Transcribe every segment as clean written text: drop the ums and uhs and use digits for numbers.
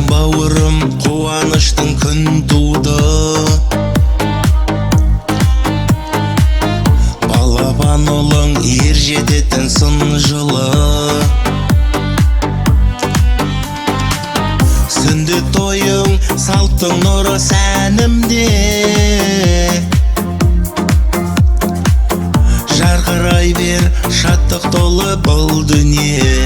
Жаным бауырым қуаныштың күн туды. Балапан ұлың ер жететін сын жылы. Сүндет тойың салттың нұры сәнімде. Жарқырай бер шаттық толы бұл дүние.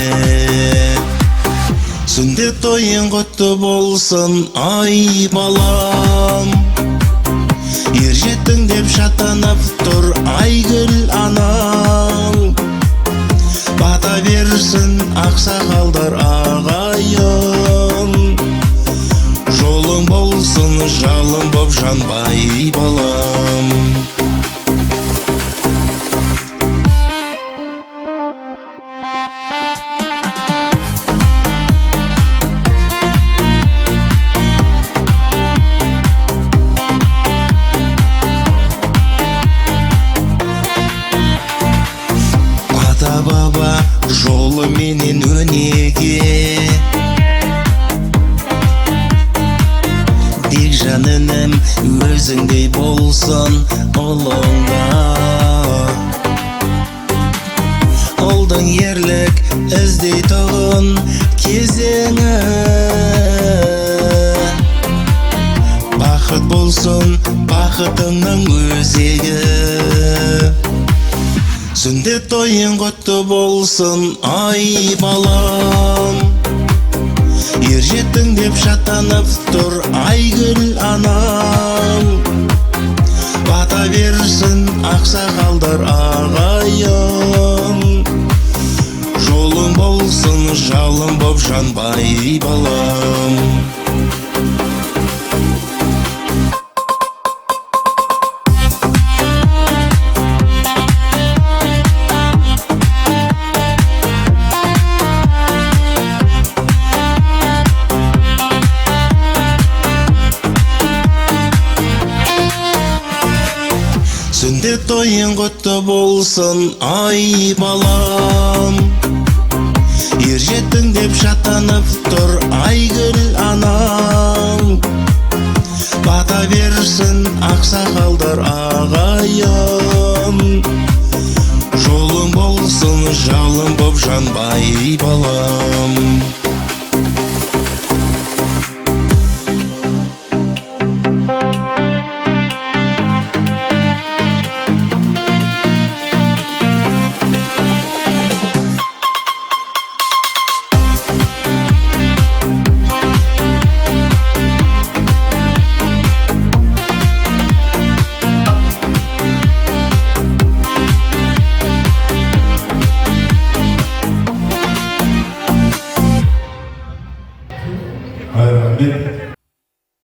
Сүндет тойың құтты болсын ай балам. Ер жеттің деп шаттанып тұр айгүл анаң. Бата берсін ақсақалдар ағайын. Жолың болсын жалын боп жанбай балам. Ата-баба жолы менен өнеге. Дик жаныным өзіңдей болсын ұлыңда. Олдың ерлік іздей тұғын кезеңі. Бақыт болсын бақытыңның өзегі. Сүндет тойың құтты болсын ай балам. Ер жеттің деп шаттанып тұр айгүл анаң. Бата берсін ақсақалдар ағайын. Жолың болсын жалын боп жанбай балам. Сүндет тойың құтты болсын ай балам. Ер жеттің деп шаттанып тұр айгүл анаң. Бата берсін ақсақалдар ағайын. Жолың болсын жалын боп жанбай балам.